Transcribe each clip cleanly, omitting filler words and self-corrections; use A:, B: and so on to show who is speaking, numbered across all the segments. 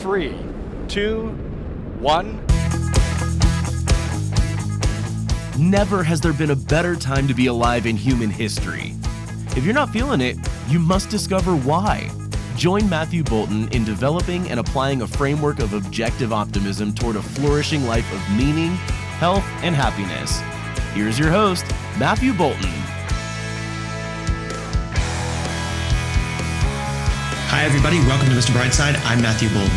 A: 3, 2, 1.
B: Never has there been a better time to be alive in human history. If you're not feeling it, you must discover why. Join Matthew Bolton in developing and applying a framework of objective optimism toward a flourishing life of meaning, health, and happiness. Here's your host, Matthew Bolton.
C: Hi everybody, welcome to Mr. Brightside. I'm Matthew Bolton.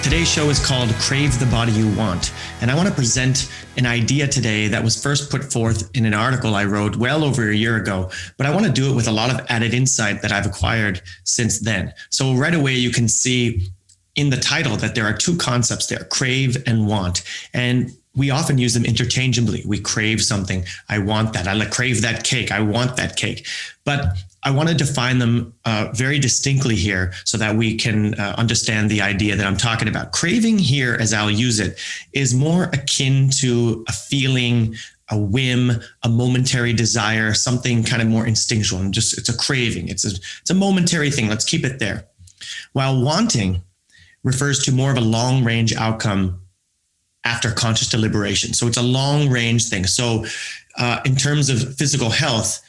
C: Today's show is called Crave the Body You Want, and I want to present an idea today that was first put forth in an article I wrote well over a year ago, but I want to do it with a lot of added insight that I've acquired since then. So right away you can see in the title that there are two concepts there, crave and want, and we often use them interchangeably. We crave something. I want that. I crave that cake. I want that cake. But I want to define them very distinctly here so that we can understand the idea that I'm talking about. Craving here, as I'll use it, is more akin to a feeling, a whim, a momentary desire, something kind of more instinctual. And just it's a craving. It's a momentary thing. Let's keep it there. While wanting refers to more of a long-range outcome after conscious deliberation. So it's a long-range thing. So in terms of physical health,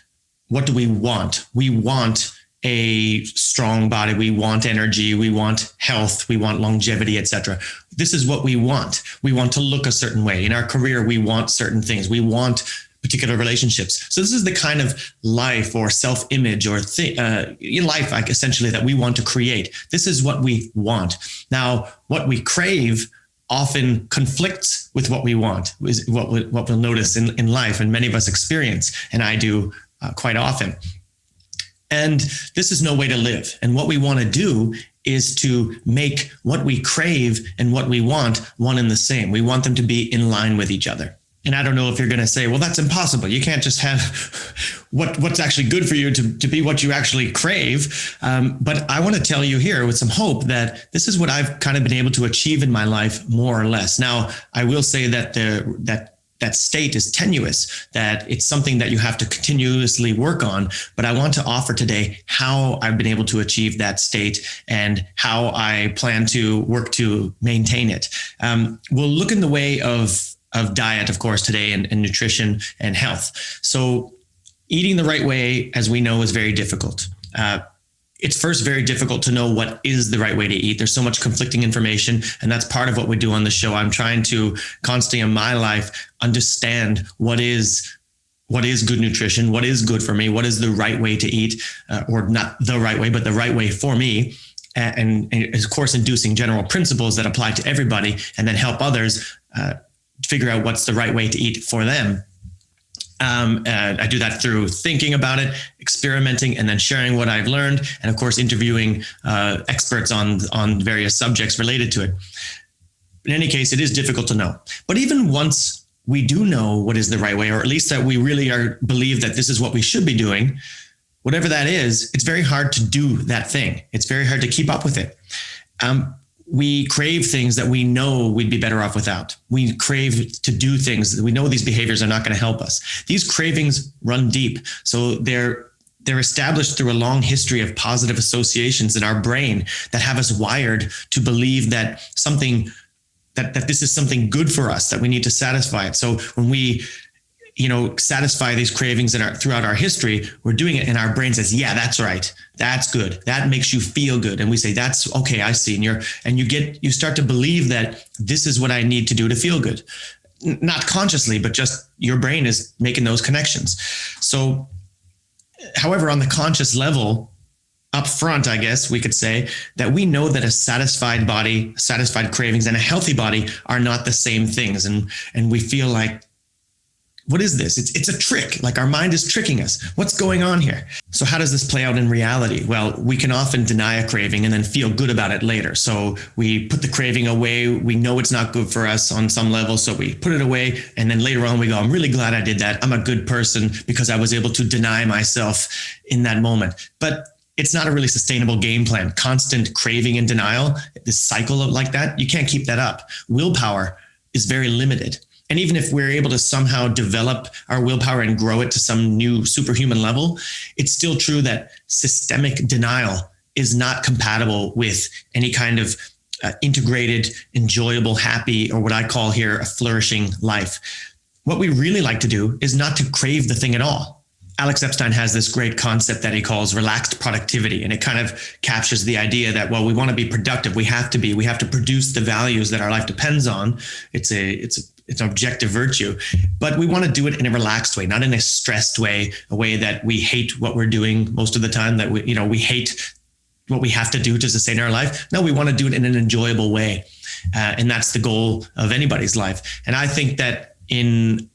C: what do we want? We want a strong body. We want energy. We want health. We want longevity, etc. This is what we want. We want to look a certain way. In our career, we want certain things. We want particular relationships. So this is the kind of life or self-image or life, like essentially, that we want to create. This is what we want. Now, what we crave often conflicts with what we want, is what we'll notice in life, and many of us experience, and I do quite often. And this is no way to live. And what we want to do is to make what we crave and what we want one and the same. We want them to be in line with each other. And I don't know if you're going to say, well, that's impossible. You can't just have what's actually good for you to be what you actually crave. But I want to tell you here with some hope that this is what I've kind of been able to achieve in my life, more or less. Now, I will say that that state is tenuous, that it's something that you have to continuously work on. But I want to offer today how I've been able to achieve that state and how I plan to work to maintain it. We'll look in the way of diet, of course, today, and nutrition and health. So eating the right way, as we know, is very difficult. It's first very difficult to know what is the right way to eat. There's so much conflicting information, and that's part of what we do on the show. I'm trying to constantly in my life understand what is good nutrition, what is good for me, what is the right way to eat, or not the right way, but the right way for me. And of course, inducing general principles that apply to everybody, and then help others figure out what's the right way to eat for them. I do that through thinking about it, experimenting, and then sharing what I've learned, and of course, interviewing experts on various subjects related to it. In any case, it is difficult to know. But even once we do know what is the right way, or at least that we really believe that this is what we should be doing, whatever that is, it's very hard to do that thing. It's very hard to keep up with it. We crave things that we know we'd be better off without. We crave to do things that we know these behaviors are not going to help us. These cravings run deep. So they're established through a long history of positive associations in our brain that have us wired to believe that that this is something good for us, that we need to satisfy it. So when we satisfy these cravings throughout our history, we're doing it, and our brain says, yeah, that's right. That's good. That makes you feel good. And we say, that's okay. I see. And you start to believe that this is what I need to do to feel good. Not consciously, but just your brain is making those connections. So, however, on the conscious level, up front, I guess we could say that we know that a satisfied body, satisfied cravings, and a healthy body are not the same things. And we feel like, what is this? It's a trick. Like our mind is tricking us. What's going on here? So how does this play out in reality? Well, we can often deny a craving and then feel good about it later. So we put the craving away. We know it's not good for us on some level. So we put it away. And then later on we go, I'm really glad I did that. I'm a good person because I was able to deny myself in that moment. But it's not a really sustainable game plan. Constant craving and denial, this cycle of like that, you can't keep that up. Willpower is very limited. And even if we're able to somehow develop our willpower and grow it to some new superhuman level, it's still true that systemic denial is not compatible with any kind of integrated, enjoyable, happy, or what I call here a flourishing life. What we really like to do is not to crave the thing at all. Alex Epstein has this great concept that he calls relaxed productivity. And it kind of captures the idea that, well, we want to be productive. We have to produce the values that our life depends on. It's an objective virtue, but we want to do it in a relaxed way, not in a stressed way, a way that we hate what we're doing most of the time, that we hate what we have to do to sustain our life. No, we want to do it in an enjoyable way. And that's the goal of anybody's life. And I think that in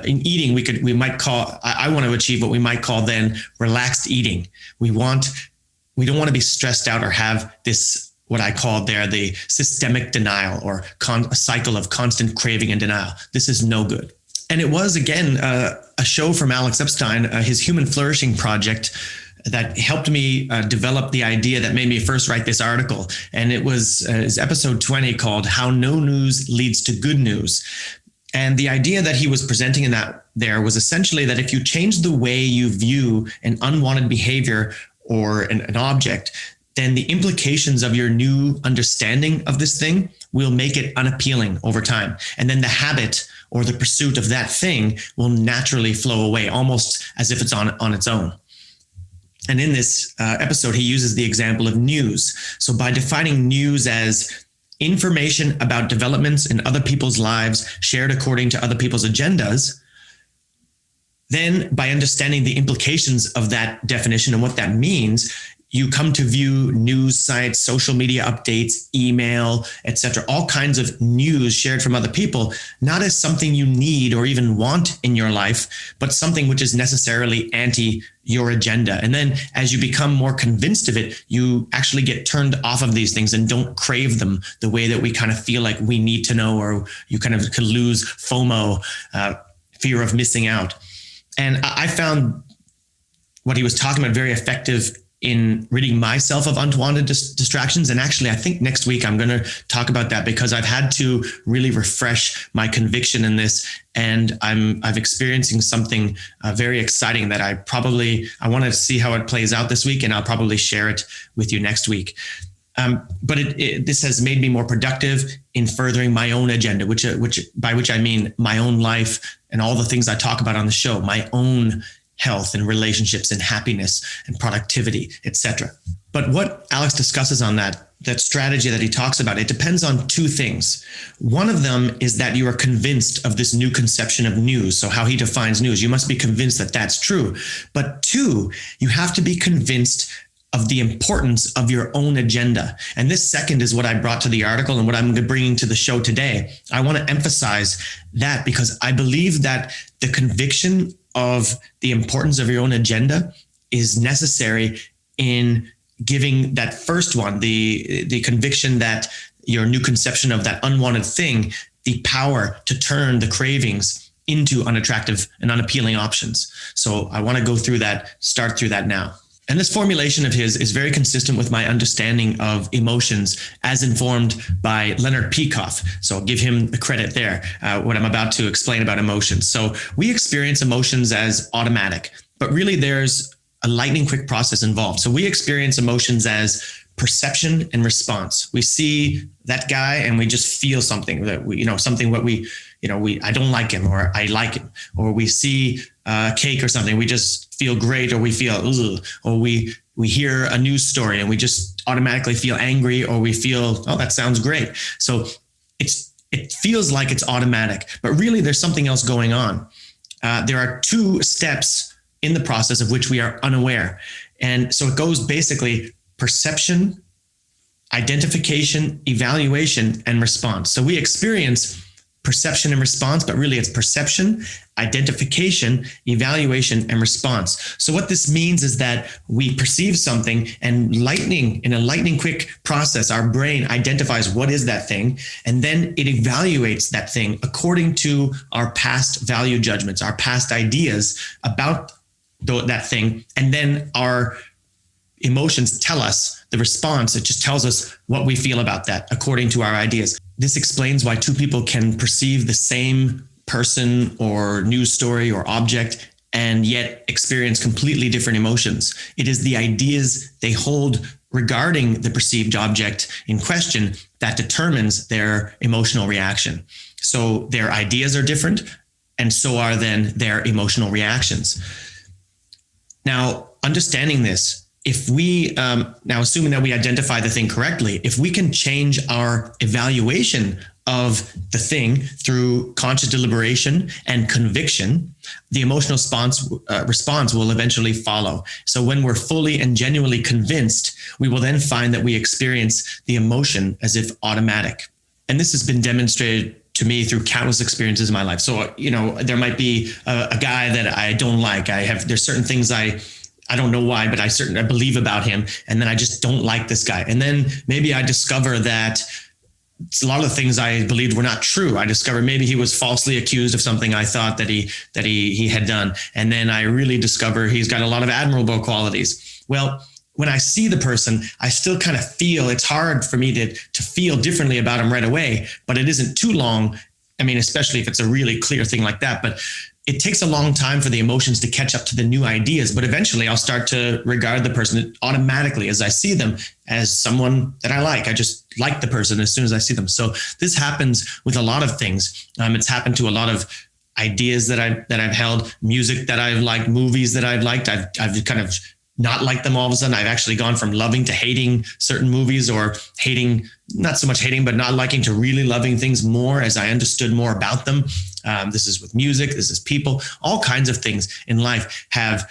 C: eating, I want to achieve what we might call then relaxed eating. We don't want to be stressed out or have this, what I call there, the systemic denial or a cycle of constant craving and denial. This is no good. And it was, again, a show from Alex Epstein, his Human Flourishing Project, that helped me develop the idea that made me first write this article. And it was his episode 20 called How No News Leads to Good News. And the idea that he was presenting in that there was essentially that if you change the way you view an unwanted behavior or an object, then the implications of your new understanding of this thing will make it unappealing over time. And then the habit or the pursuit of that thing will naturally flow away, almost as if it's on its own. And in this episode, he uses the example of news. So by defining news as information about developments in other people's lives shared according to other people's agendas, then by understanding the implications of that definition and what that means, you come to view news sites, social media updates, email, etc., all kinds of news shared from other people, not as something you need or even want in your life, but something which is necessarily anti your agenda. And then as you become more convinced of it, you actually get turned off of these things and don't crave them the way that we kind of feel like we need to know, or you kind of can lose FOMO, fear of missing out. And I found what he was talking about very effective in ridding myself of unwanted distractions. And actually, I think next week I'm going to talk about that, because I've had to really refresh my conviction in this. And I'm experiencing something very exciting that I want to see how it plays out this week, and I'll probably share it with you next week. But this has made me more productive in furthering my own agenda, by which I mean my own life and all the things I talk about on the show, my own health and relationships and happiness and productivity, etc. But what Alex discusses on that strategy that he talks about, it depends on two things. One of them is that you are convinced of this new conception of news. So how he defines news, you must be convinced that that's true. But two, you have to be convinced of the importance of your own agenda. And this second is what I brought to the article and what I'm bringing to the show today. I want to emphasize that because I believe that the conviction of the importance of your own agenda is necessary in giving that first one, the conviction that your new conception of that unwanted thing, the power to turn the cravings into unattractive and unappealing options. So I want to start through that now. And this formulation of his is very consistent with my understanding of emotions as informed by Leonard Peikoff. So I'll give him the credit there, what I'm about to explain about emotions. So we experience emotions as automatic, but really there's a lightning quick process involved. So we experience emotions as perception and response. We see that guy and we just feel something that I don't like him, or I like him, or we see cake or something, we just feel great, or we feel ugh, or we hear a news story and we just automatically feel angry, or we feel, oh, that sounds great. So it feels like it's automatic, but really there's something else going on. There are two steps in the process of which we are unaware. And so it goes basically perception, identification, evaluation, and response. So we experience perception and response, but really it's perception, identification, evaluation, and response. So what this means is that we perceive something, and in a lightning quick process, our brain identifies what is that thing, and then it evaluates that thing according to our past value judgments, our past ideas about that thing. And then our emotions tell us the response. It just tells us what we feel about that according to our ideas. This explains why two people can perceive the same person or news story or object and yet experience completely different emotions. It is the ideas they hold regarding the perceived object in question that determines their emotional reaction. So their ideas are different, and so are then their emotional reactions. Now, understanding this, if we, now assuming that we identify the thing correctly, if we can change our evaluation of the thing through conscious deliberation and conviction, the emotional response will eventually follow. So when we're fully and genuinely convinced, we will then find that we experience the emotion as if automatic. And this has been demonstrated to me through countless experiences in my life. So, there might be a guy that I don't like. There's certain things I don't know why, but I believe about him. And then I just don't like this guy. And then maybe I discover that a lot of the things I believed were not true. I discovered maybe he was falsely accused of something I thought that he had done. And then I really discover he's got a lot of admirable qualities. Well, when I see the person, I still kind of feel it's hard for me to feel differently about him right away, but it isn't too long. I mean, especially if it's a really clear thing like that, but it takes a long time for the emotions to catch up to the new ideas, but eventually I'll start to regard the person automatically as I see them as someone that I like. I just like the person as soon as I see them. So this happens with a lot of things. It's happened to a lot of ideas that I've held, music that I've liked, movies that I've liked. I've kind of not liked them all of a sudden. I've actually gone from loving to hating certain movies, or hating, not so much hating, but not liking to really loving things more as I understood more about them. This is with music, this is people, all kinds of things in life have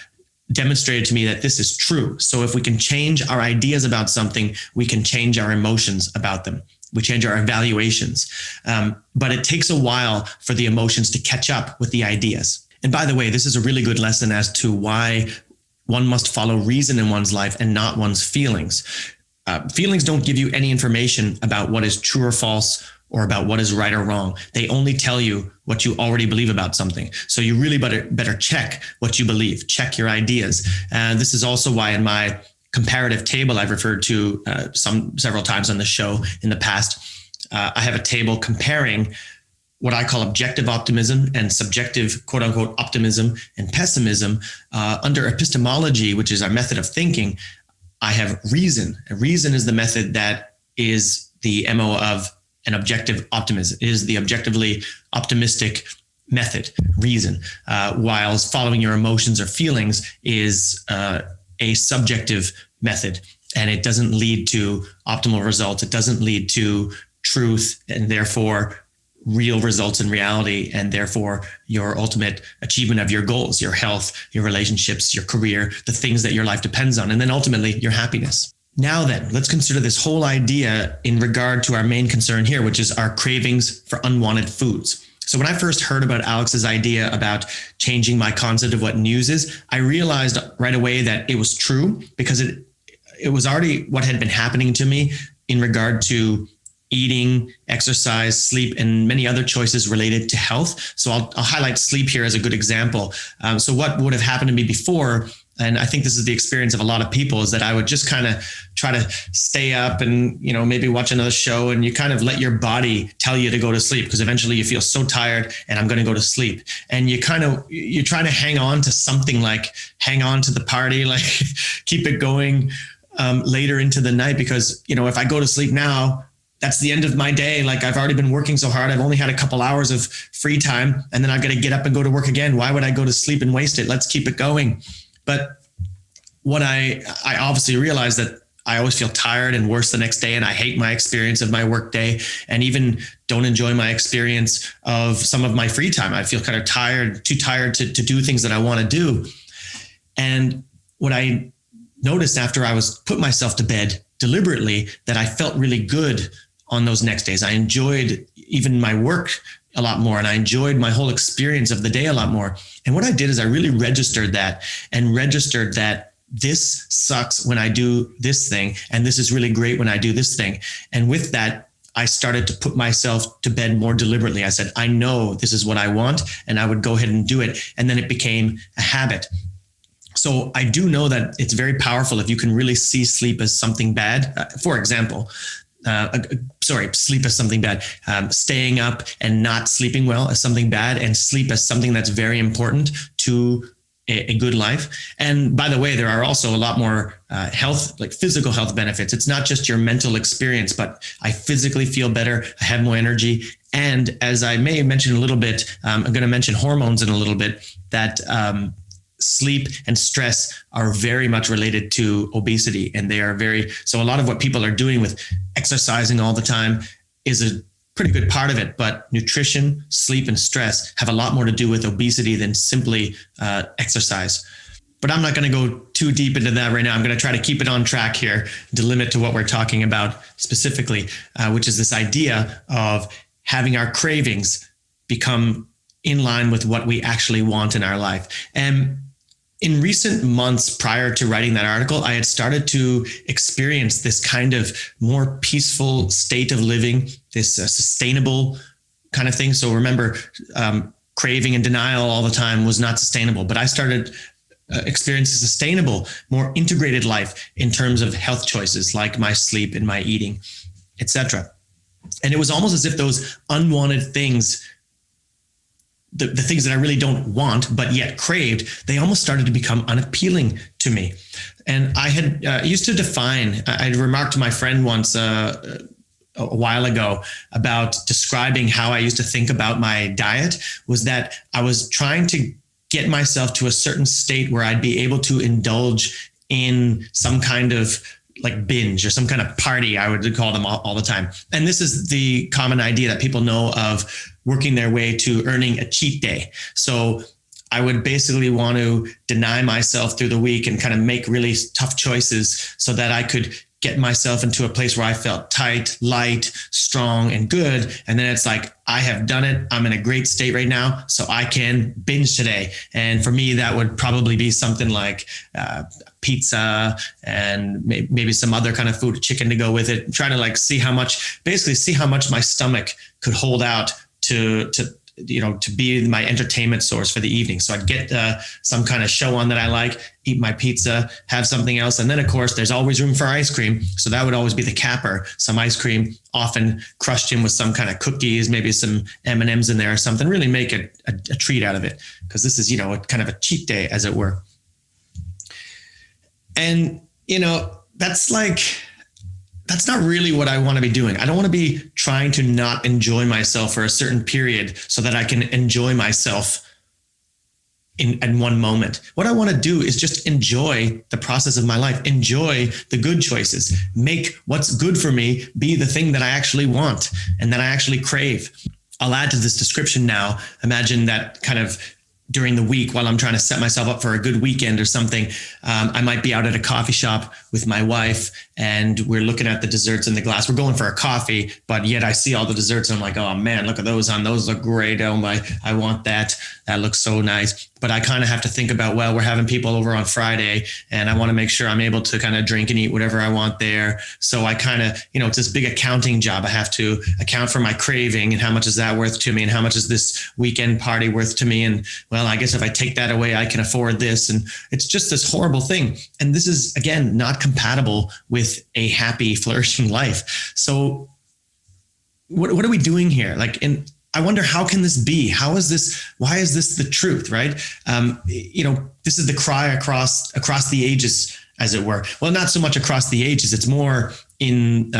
C: demonstrated to me that this is true. So if we can change our ideas about something, we can change our emotions about them. We change our evaluations. But it takes a while for the emotions to catch up with the ideas. And by the way, this is a really good lesson as to why one must follow reason in one's life and not one's feelings. Feelings don't give you any information about what is true or false, or about what is right or wrong. They only tell you what you already believe about something. So you really better check what you believe, check your ideas. And this is also why in my comparative table I've referred to several times on the show in the past, I have a table comparing what I call objective optimism and subjective, quote unquote, optimism and pessimism. Under epistemology, which is our method of thinking, I have reason. Reason is the method that is the MO of an objective optimism. It is the objectively optimistic method, reason, whilst following your emotions or feelings is a subjective method. And it doesn't lead to optimal results. It doesn't lead to truth, and therefore real results in reality, and therefore your ultimate achievement of your goals, your health, your relationships, your career, the things that your life depends on, and then ultimately your happiness. Now then, let's consider this whole idea in regard to our main concern here, which is our cravings for unwanted foods. So when I first heard about Alex's idea about changing my concept of what news is, I realized right away that it was true, because it was already what had been happening to me in regard to eating, exercise, sleep, and many other choices related to health. So I'll highlight sleep here as a good example. So what would have happened to me before, and I think this is the experience of a lot of people, is that I would just kind of try to stay up and, maybe watch another show, and you kind of let your body tell you to go to sleep, because eventually you feel so tired and I'm going to go to sleep. And you're trying to hang on to something, like hang on to the party, like keep it going later into the night, because, if I go to sleep now, that's the end of my day. Like, I've already been working so hard. I've only had a couple hours of free time, and then I've got to get up and go to work again. Why would I go to sleep and waste it? Let's keep it going. But what I obviously realized that I always feel tired and worse the next day, and I hate my experience of my work day, and even don't enjoy my experience of some of my free time. I feel kind of tired, too tired to do things that I want to do. And what I noticed after I was put myself to bed deliberately, that I felt really good on those next days. I enjoyed even my work a lot more, and I enjoyed my whole experience of the day a lot more. And what I did is I really registered that this sucks when I do this thing, and this is really great when I do this thing. And with that, I started to put myself to bed more deliberately. I said, I know this is what I want, and I would go ahead and do it. And then it became a habit. So I do know that it's very powerful if you can really see sleep as something bad. For example, sleep as something bad, staying up and not sleeping well as something bad, and sleep as something that's very important to a good life. And by the way, there are also a lot more health, like physical health benefits. It's not just your mental experience, but I physically feel better. I have more energy. And as I may mention a little bit, I'm going to mention hormones in a little bit, that sleep and stress are very much related to obesity. And they are so a lot of what people are doing with exercising all the time is a pretty good part of it, but nutrition, sleep, and stress have a lot more to do with obesity than simply exercise. But I'm not going to go too deep into that right now. I'm going to try to keep it on track here to limit to what we're talking about specifically, which is this idea of having our cravings become in line with what we actually want in our life. And in recent months prior to writing that article, I had started to experience this kind of more peaceful state of living, this sustainable kind of thing. So remember, craving and denial all the time was not sustainable, but I started experiencing a sustainable, more integrated life in terms of health choices like my sleep and my eating, etc. And it was almost as if those unwanted things, the things that I really don't want, but yet craved, they almost started to become unappealing to me. And I had used to define, I'd remarked to my friend once a while ago about describing how I used to think about my diet, was that I was trying to get myself to a certain state where I'd be able to indulge in some kind of like binge or some kind of party, I would call them all the time. And this is the common idea that people know of working their way to earning a cheat day. So I would basically want to deny myself through the week and kind of make really tough choices so that I could get myself into a place where I felt tight, light, strong, and good. And then it's like, I have done it. I'm in a great state right now, so I can binge today. And for me, that would probably be something like pizza and maybe some other kind of food, chicken to go with it. Try to like see how much my stomach could hold out to be my entertainment source for the evening. So I'd get some kind of show on that I like, eat my pizza, have something else. And then of course there's always room for ice cream. So that would always be the capper, some ice cream, often crushed in with some kind of cookies, maybe some M&Ms in there or something, really make a treat out of it. Because this is, a kind of a cheat day, as it were. And, that's not really what I want to be doing. I don't want to be trying to not enjoy myself for a certain period so that I can enjoy myself in one moment. What I want to do is just enjoy the process of my life, enjoy the good choices, make what's good for me be the thing that I actually want and that I actually crave. I'll add to this description now. Imagine that kind of during the week while I'm trying to set myself up for a good weekend or something. I might be out at a coffee shop with my wife and we're looking at the desserts in the glass. We're going for a coffee, but yet I see all the desserts and I'm like, oh man, look at those those look great. Oh my, I want that. That looks so nice. But I kind of have to think about, well, we're having people over on Friday and I want to make sure I'm able to kind of drink and eat whatever I want there. So I kind of, it's this big accounting job. I have to account for my craving and how much is that worth to me and how much is this weekend party worth to me. And well, I guess if I take that away, I can afford this. And it's just this horrible thing. And this is, again, not compatible with a happy, flourishing life. So what are we doing here? I wonder, how can this be? Why is this the truth, right? This is the cry across the ages, as it were. Well, not so much across the ages. It's more in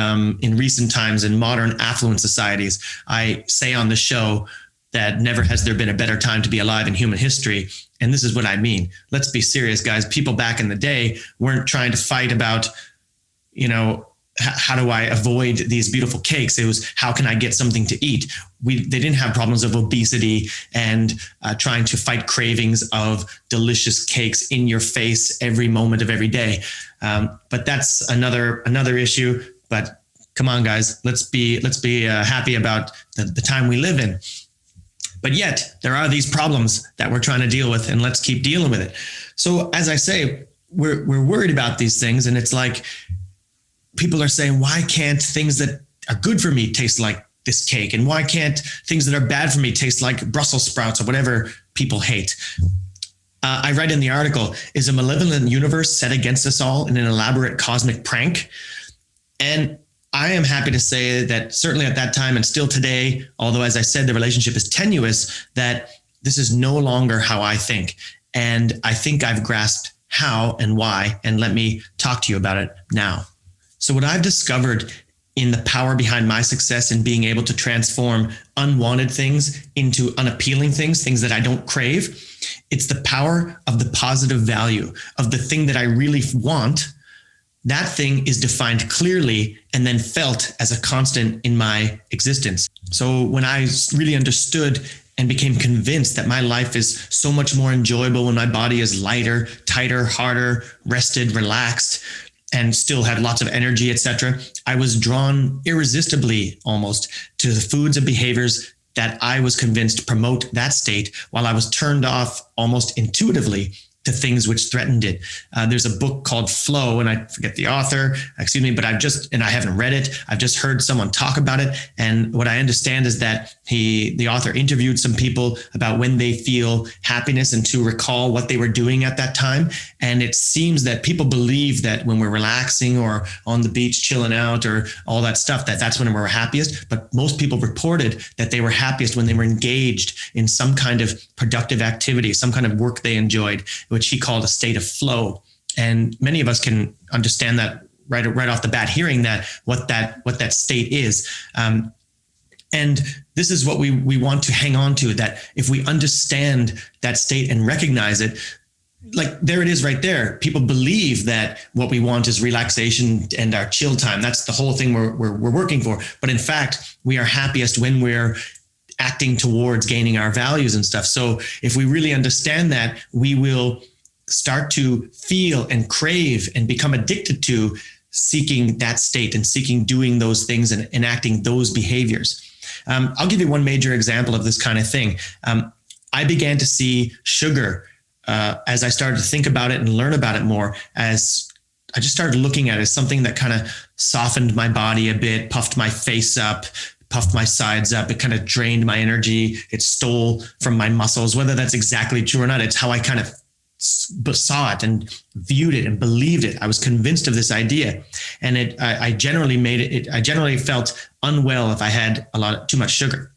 C: recent times in modern affluent societies. I say on the show that never has there been a better time to be alive in human history. And this is what I mean. Let's be serious, guys. People back in the day weren't trying to fight about, how do I avoid these beautiful cakes? It was, how can I get something to eat? They didn't have problems of obesity and trying to fight cravings of delicious cakes in your face every moment of every day. But that's another issue. But come on, guys, let's be happy about the time we live in. But yet there are these problems that we're trying to deal with, and let's keep dealing with it. So as I say, we're worried about these things, and it's like, people are saying, why can't things that are good for me taste like this cake? And why can't things that are bad for me taste like Brussels sprouts or whatever people hate? I read in the article, is a malevolent universe set against us all in an elaborate cosmic prank? And I am happy to say that certainly at that time and still today, although as I said, the relationship is tenuous, that this is no longer how I think. And I think I've grasped how and why, and let me talk to you about it now. So what I've discovered in the power behind my success in being able to transform unwanted things into unappealing things, things that I don't crave, it's the power of the positive value of the thing that I really want. That thing is defined clearly and then felt as a constant in my existence. So when I really understood and became convinced that my life is so much more enjoyable when my body is lighter, tighter, harder, rested, relaxed, and still had lots of energy, etc., I was drawn irresistibly almost to the foods and behaviors that I was convinced promote that state, while I was turned off almost intuitively to things which threatened it. There's a book called Flow, and I forget the author, but I haven't read it. I've just heard someone talk about it. And what I understand is that the author interviewed some people about when they feel happiness and to recall what they were doing at that time. And it seems that people believe that when we're relaxing or on the beach chilling out or all that stuff, that's when we're happiest. But most people reported that they were happiest when they were engaged in some kind of productive activity, some kind of work they enjoyed, which he called a state of flow. And many of us can understand that right off the bat, hearing what that state is. And this is what we want to hang on to, that if we understand that state and recognize it, like there it is right there. People believe that what we want is relaxation and our chill time. That's the whole thing we're working for. But in fact, we are happiest when we're acting towards gaining our values and stuff. So if we really understand that, we will start to feel and crave and become addicted to seeking that state and seeking doing those things and enacting those behaviors. I'll give you one major example of this kind of thing. I began to see sugar as I started to think about it and learn about it more, as I just started looking at it as something that kind of softened my body a bit, puffed my face up, puffed my sides up. It kind of drained my energy. It stole from my muscles. Whether that's exactly true or not, it's how I kind of saw it and viewed it and believed it. I was convinced of this idea, and I generally felt unwell if I had too much sugar.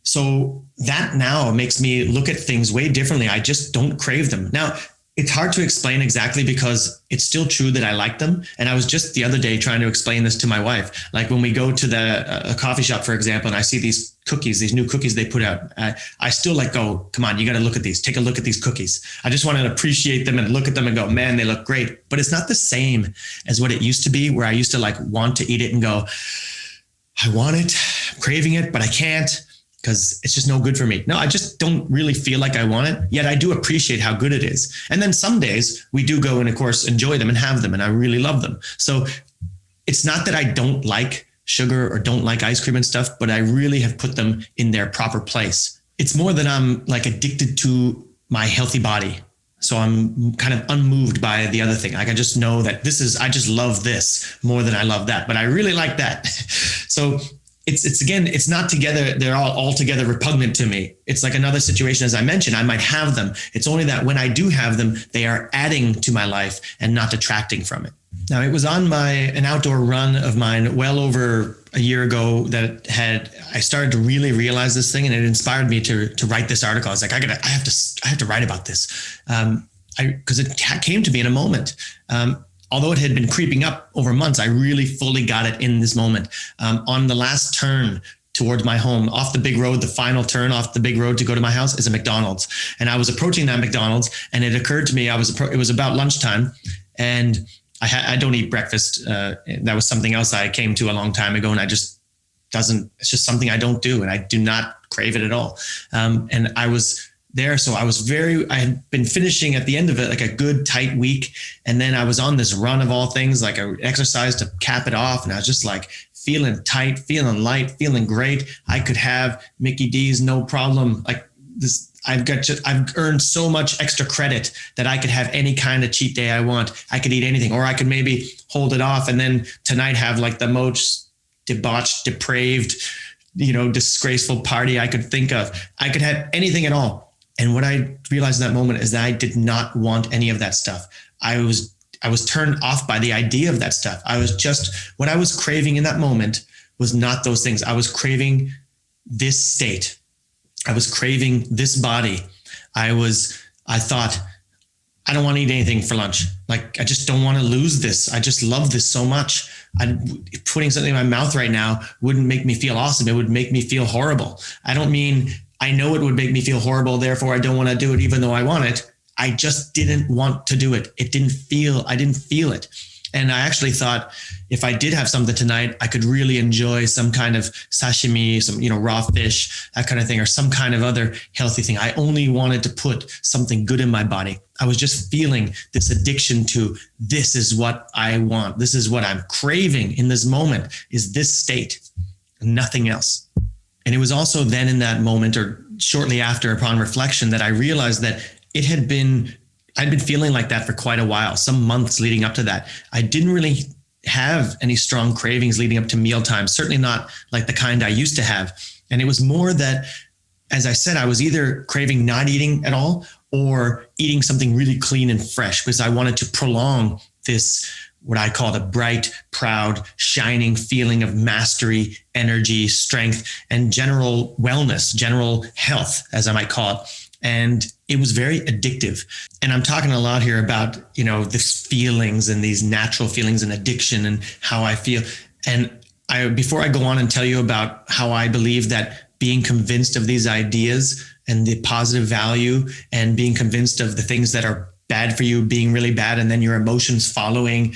C: So that now makes me look at things way differently. I just don't crave them. Now, it's hard to explain exactly because it's still true that I like them. And I was just the other day trying to explain this to my wife. Like when we go to a coffee shop, for example, and I see these new cookies they put out, I still go, come on, you got to look at these. Take a look at these cookies. I just want to appreciate them and look at them and go, man, they look great. But it's not the same as what it used to be, where I used to want to eat it and go, I want it, I'm craving it, but I can't, because it's just no good for me. No, I just don't really feel like I want it, yet I do appreciate how good it is. And then some days we do go and, of course, enjoy them and have them, and I really love them. So it's not that I don't like sugar or don't like ice cream and stuff, but I really have put them in their proper place. It's more that I'm addicted to my healthy body. So I'm kind of unmoved by the other thing. I just know that I just love this more than I love that, but I really like that. So it's not together. They're all together repugnant to me. It's like another situation, as I mentioned, I might have them. It's only that when I do have them, they are adding to my life and not detracting from it. Now, it was on an outdoor run of mine well over a year ago that I started to really realize this thing, and it inspired me to write this article. I was like, I have to write about this. Because it came to me in a moment. Although it had been creeping up over months, I really fully got it in this moment. On the last turn towards my home, off the big road, the final turn off the big road to go to my house is a McDonald's. And I was approaching that McDonald's, and it occurred to me, it was about lunchtime, and I don't eat breakfast. That was something else I came to a long time ago, and it's just something I don't do, and I do not crave it at all. And I was there. So I had been finishing at the end of it, like a good tight week. And then I was on this run of all things, like I exercised to cap it off. And I was just feeling tight, feeling light, feeling great. I could have Mickey D's, no problem. Like this, I've earned so much extra credit that I could have any kind of cheat day I want. I could eat anything, or I could maybe hold it off. And then tonight have the most debauched, depraved, disgraceful party I could think of. I could have anything at all. And what I realized in that moment is that I did not want any of that stuff. I was turned off by the idea of that stuff. What I was craving in that moment was not those things. I was craving this state. I was craving this body. I thought, I don't want to eat anything for lunch. Like, I just don't want to lose this. I just love this so much. Putting something in my mouth right now wouldn't make me feel awesome. It would make me feel horrible. I don't mean, I know it would make me feel horrible, therefore I don't want to do it even though I want it. I just didn't want to do it. I didn't feel it. And I actually thought if I did have something tonight, I could really enjoy some kind of sashimi, some, raw fish, that kind of thing, or some kind of other healthy thing. I only wanted to put something good in my body. I was just feeling this addiction to, this is what I want. This is what I'm craving in this moment, is this state, nothing else. And it was also then in that moment, or shortly after, upon reflection, that I realized that I'd been feeling like that for quite a while, some months leading up to that. I didn't really have any strong cravings leading up to mealtime, certainly not like the kind I used to have. And it was more that, as I said, I was either craving not eating at all or eating something really clean and fresh, because I wanted to prolong this, what I call the bright, proud, shining feeling of mastery, energy, strength, and general wellness, general health, as I might call it. And it was very addictive. And I'm talking a lot here about, this feelings and these natural feelings and addiction and how I feel. And before I go on and tell you about how I believe that being convinced of these ideas and the positive value, and being convinced of the things that are bad for you being really bad, and then your emotions following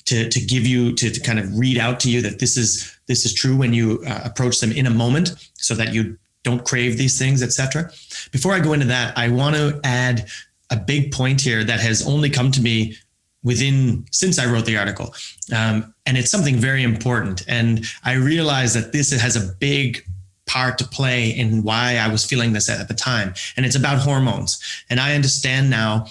C: to give you, to kind of read out to you that this is true when you approach them in a moment, so that you don't crave these things, etc. Before I go into that, I want to add a big point here that has only come to me since I wrote the article. And it's something very important. And I realize that this has a big part to play in why I was feeling this at the time. And it's about hormones. And I understand now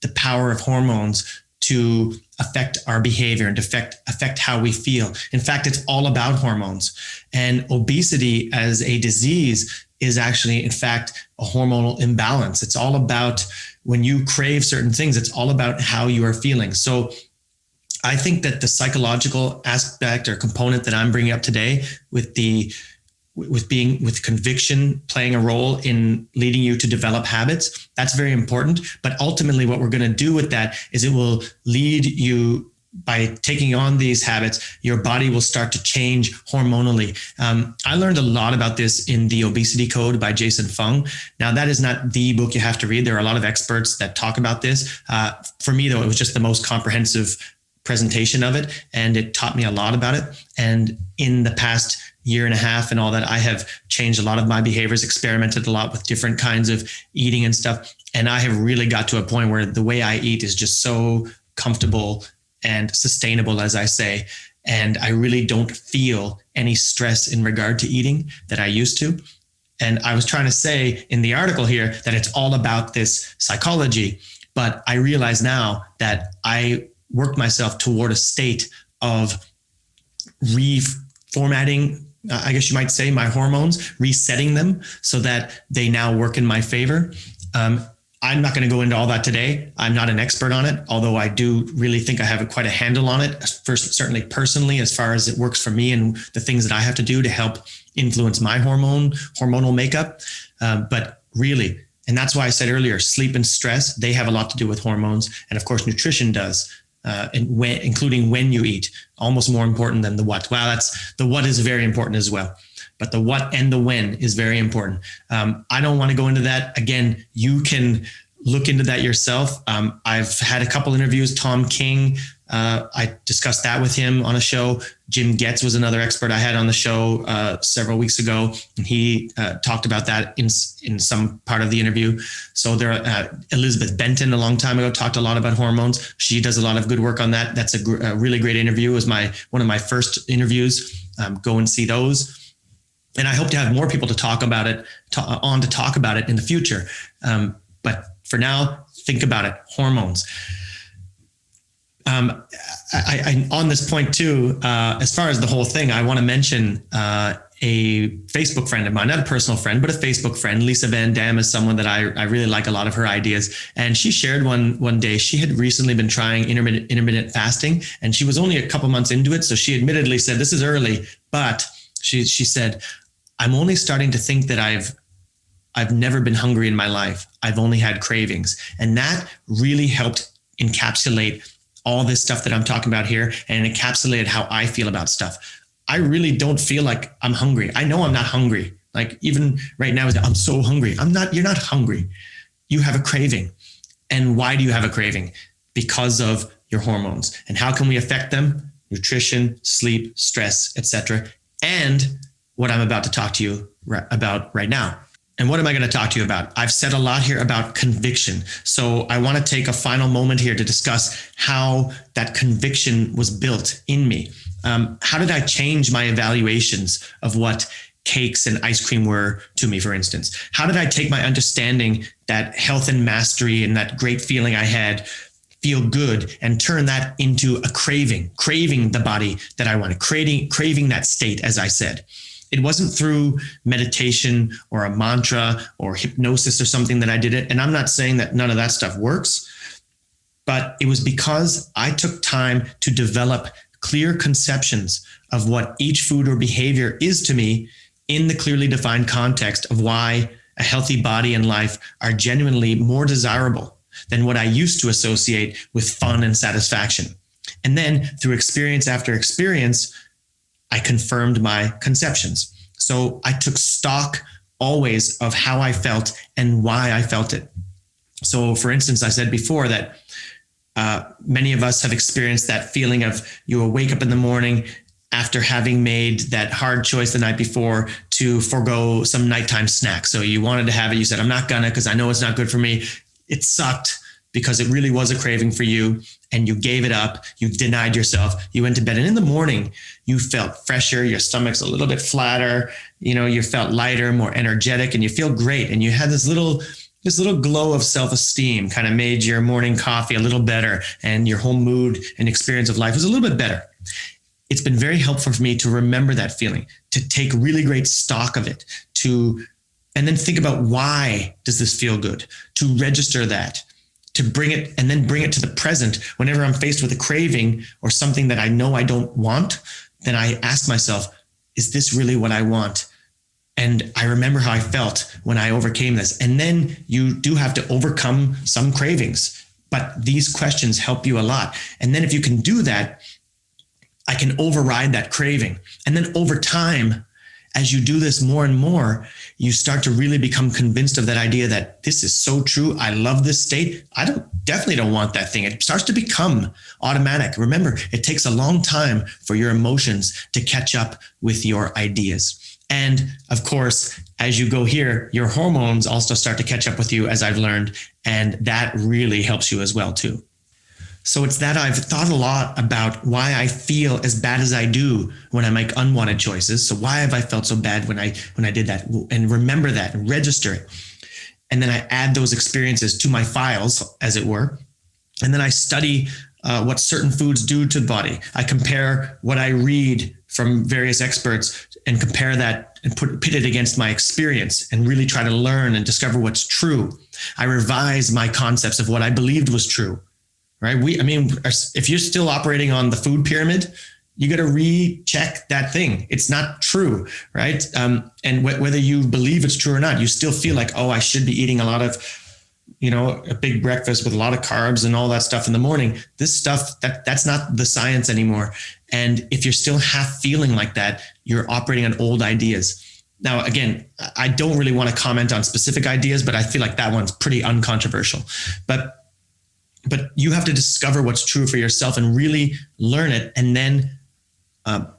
C: the power of hormones to affect our behavior and affect how we feel. In fact, it's all about hormones. And obesity as a disease is actually, in fact, a hormonal imbalance. It's all about, when you crave certain things, it's all about how you are feeling. So I think that the psychological aspect or component that I'm bringing up today, with conviction playing a role in leading you to develop habits, that's very important. But ultimately what we're going to do with that is it will lead you, by taking on these habits, your body will start to change hormonally. I learned a lot about this in The Obesity Code by Jason Fung. Now, that is not the book you have to read. There are a lot of experts that talk about this. For me, though, it was just the most comprehensive presentation of it, and it taught me a lot about it. And in the past year and a half and all that, I have changed a lot of my behaviors, experimented a lot with different kinds of eating and stuff. And I have really got to a point where the way I eat is just so comfortable and sustainable, as I say. And I really don't feel any stress in regard to eating that I used to. And I was trying to say in the article here that it's all about this psychology, but I realize now that I worked myself toward a state of reformatting, I guess you might say, my hormones, resetting them so that they now work in my favor. I'm not going to go into all that today. I'm not an expert on it, although I do really think I have quite a handle on it, first, certainly personally, as far as it works for me and the things that I have to do to help influence my hormonal makeup. But really, and that's why I said earlier, sleep and stress, they have a lot to do with hormones. And of course, nutrition does, including when you eat, almost more important than the what. Well, the what is very important as well. But the what and the when is very important. I don't want to go into that. Again, you can look into that yourself. I've had a couple interviews. Tom King, I discussed that with him on a show. Jim Getz was another expert I had on the show several weeks ago, and he talked about that in some part of the interview. So Elizabeth Benton, a long time ago, talked a lot about hormones. She does a lot of good work on that. That's a really great interview. It was one of my first interviews. Go and see those. And I hope to have more people to talk about it, in the future. But for now, think about it. Hormones. I on this point too, as far as the whole thing, I want to mention a Facebook friend of mine, not a personal friend, but a Facebook friend. Lisa Van Dam is someone that I really like a lot of her ideas. And she shared one day, she had recently been trying intermittent fasting, and she was only a couple months into it. So she admittedly said, this is early, but she said, I'm only starting to think that I've I've never been hungry in my life. I've only had cravings. And that really helped encapsulate all this stuff that I'm talking about here, and encapsulated how I feel about stuff. I really don't feel like I'm hungry. I know I'm not hungry. Like even right now, I'm so hungry. You're not hungry. You have a craving. And why do you have a craving? Because of your hormones. And how can we affect them? Nutrition, sleep, stress, etc. And what I'm about to talk to you about right now. And what am I going to talk to you about? I've said a lot here about conviction. So I want to take a final moment here to discuss how that conviction was built in me. How did I change my evaluations of what cakes and ice cream were to me, for instance? How did I take my understanding that health and mastery and that great feeling I had feel good and turn that into a craving the body that I wanted, craving that state, as I said? It wasn't through meditation or a mantra or hypnosis or something that I did it. And I'm not saying that none of that stuff works, but it was because I took time to develop clear conceptions of what each food or behavior is to me in the clearly defined context of why a healthy body and life are genuinely more desirable than what I used to associate with fun and satisfaction. And then through experience after experience, I confirmed my conceptions. So I took stock always of how I felt and why I felt it. So for instance, I said before that many of us have experienced that feeling of you will wake up in the morning after having made that hard choice the night before to forego some nighttime snack. So you wanted to have it. You said, I'm not gonna, because I know it's not good for me. It sucked because it really was a craving for you, and you gave it up. You denied yourself. You went to bed, and in the morning you felt fresher. Your stomach's a little bit flatter. You felt lighter, more energetic, and you feel great. And you had this little glow of self-esteem kind of made your morning coffee a little better, and your whole mood and experience of life was a little bit better. It's been very helpful for me to remember that feeling, to take really great stock of it, and then think about why does this feel good, to register that, to bring it to the present. Whenever I'm faced with a craving or something that I know I don't want, then I ask myself, is this really what I want? And I remember how I felt when I overcame this. And then you do have to overcome some cravings, but these questions help you a lot. And then if you can do that, I can override that craving. And then over time, as you do this more and more, you start to really become convinced of that idea that this is so true. I love this state. Definitely don't want that thing. It starts to become automatic. Remember, it takes a long time for your emotions to catch up with your ideas. And of course, as you go here, your hormones also start to catch up with you, as I've learned, and that really helps you as well too. So it's that I've thought a lot about why I feel as bad as I do when I make unwanted choices. So why have I felt so bad when I did that? And remember that and register it. And then I add those experiences to my files, as it were. And then I study what certain foods do to the body. I compare what I read from various experts and compare that and pit it against my experience and really try to learn and discover what's true. I revise my concepts of what I believed was true. Right? If you're still operating on the food pyramid, you got to recheck that thing. It's not true, right? And whether you believe it's true or not, you still feel like, oh, I should be eating a lot of, a big breakfast with a lot of carbs and all that stuff in the morning. This stuff, that's not the science anymore. And if you're still half feeling like that, you're operating on old ideas. Now, again, I don't really want to comment on specific ideas, but I feel like that one's pretty uncontroversial. But you have to discover what's true for yourself and really learn it, and then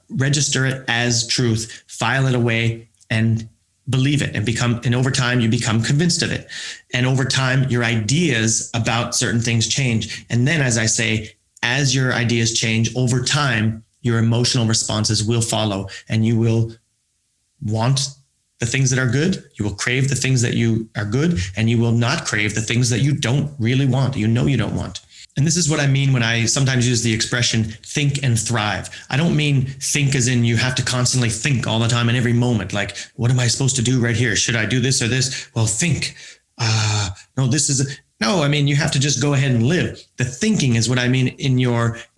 C: register it as truth, file it away, and believe it, and over time you become convinced of it. And over time, your ideas about certain things change. And then, as I say, as your ideas change over time, your emotional responses will follow, and you will want the things that are good. You will crave the things that you are good, and you will not crave the things that you don't really want. You don't want. And this is what I mean when I sometimes use the expression think and thrive. I don't mean think as in you have to constantly think all the time in every moment. Like, what am I supposed to do right here? Should I do this or this? Well, think. No, you have to just go ahead and live. The thinking is what I mean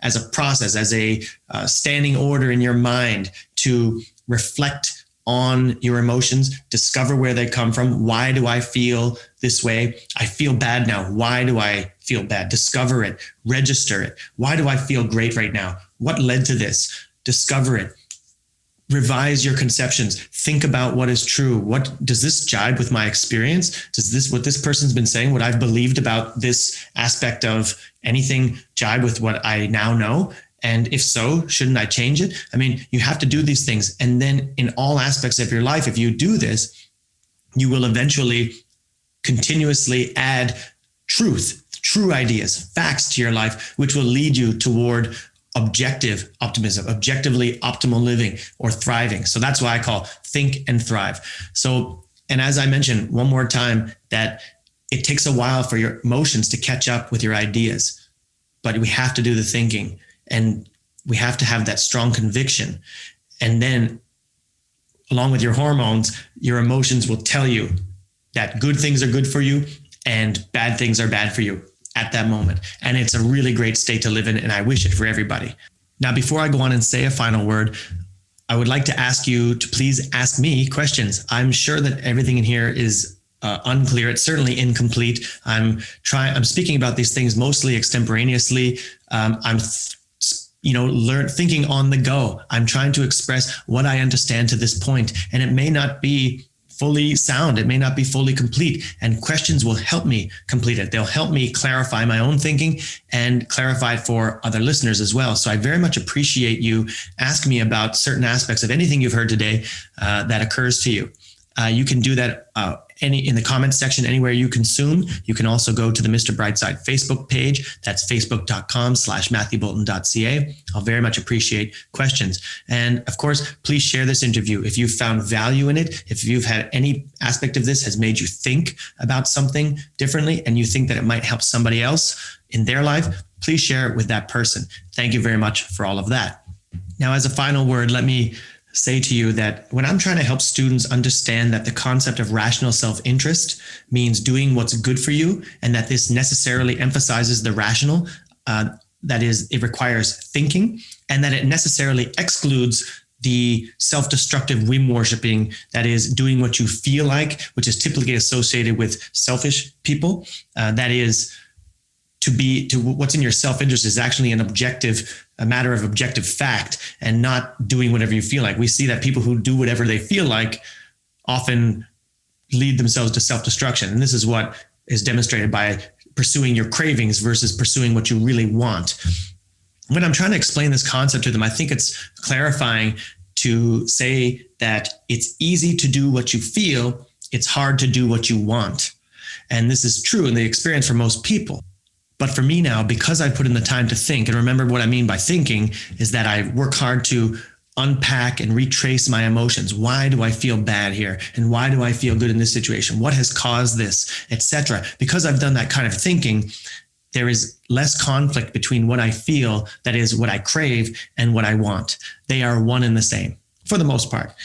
C: as a process, as a standing order in your mind to reflect on your emotions, discover where they come from. Why do I feel this way? I feel bad now. Why do I feel bad? Discover it, register it. Why do I feel great right now? What led to this? Discover it. Revise your conceptions. Think about what is true. What does this jibe with my experience? Does this, what this person's been saying, what I've believed about this aspect of anything jibe with what I now know? And if so, shouldn't I change it? I mean, you have to do these things. And then in all aspects of your life, if you do this, you will eventually continuously add truth, true ideas, facts to your life, which will lead you toward objective optimism, objectively optimal living or thriving. So that's why I call think and thrive. So, and as I mentioned one more time, that it takes a while for your emotions to catch up with your ideas, but we have to do the thinking and we have to have that strong conviction. And then along with your hormones, your emotions will tell you that good things are good for you and bad things are bad for you at that moment. And it's a really great state to live in, and I wish it for everybody. Now, before I go on and say a final word, I would like to ask you to please ask me questions. I'm sure that everything in here is unclear. It's certainly incomplete. I'm speaking about these things mostly extemporaneously. I'm thinking on the go. I'm trying to express what I understand to this point, and it may not be fully sound. It may not be fully complete, and questions will help me complete it. They'll help me clarify my own thinking and clarify it for other listeners as well. So I very much appreciate you asking me about certain aspects of anything you've heard today that occurs to you. You can do that in the comments section anywhere you consume. You can also go to the Mr. Brightside Facebook page. That's facebook.com/MatthewBolton.ca. I'll very much appreciate questions. And of course, please share this interview. If you've found value in it, if you've had any aspect of this has made you think about something differently and you think that it might help somebody else in their life, please share it with that person. Thank you very much for all of that. Now, as a final word, let me say to you that when I'm trying to help students understand that the concept of rational self-interest means doing what's good for you, and that this necessarily emphasizes the rational, that is, it requires thinking, and that it necessarily excludes the self-destructive whim worshiping, that is doing what you feel like, which is typically associated with selfish people. That is, to what's in your self-interest is actually a matter of objective fact, and not doing whatever you feel like. We see that people who do whatever they feel like often lead themselves to self-destruction. And this is what is demonstrated by pursuing your cravings versus pursuing what you really want. When I'm trying to explain this concept to them, I think it's clarifying to say that it's easy to do what you feel, it's hard to do what you want. And this is true in the experience for most people. But for me now, because I put in the time to think, and remember what I mean by thinking is that I work hard to unpack and retrace my emotions. Why do I feel bad here? And why do I feel good in this situation? What has caused this, etc.? Because I've done that kind of thinking, there is less conflict between what I feel, that is what I crave, and what I want. They are one and the same for the most part.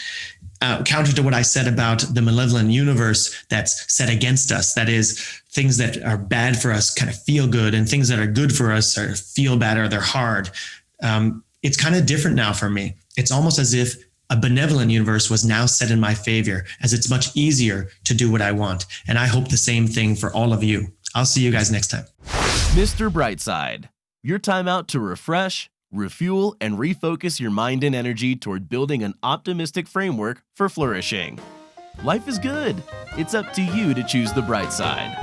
C: Counter to what I said about the malevolent universe that's set against us, that is, things that are bad for us kind of feel good, and things that are good for us or feel bad or they're hard. It's kind of different now for me. It's almost as if a benevolent universe was now set in my favor, as it's much easier to do what I want. And I hope the same thing for all of you. I'll see you guys next time.
B: Mr. Brightside, your time out to refresh, refuel, and refocus your mind and energy toward building an optimistic framework for flourishing. Life is good. It's up to you to choose the bright side.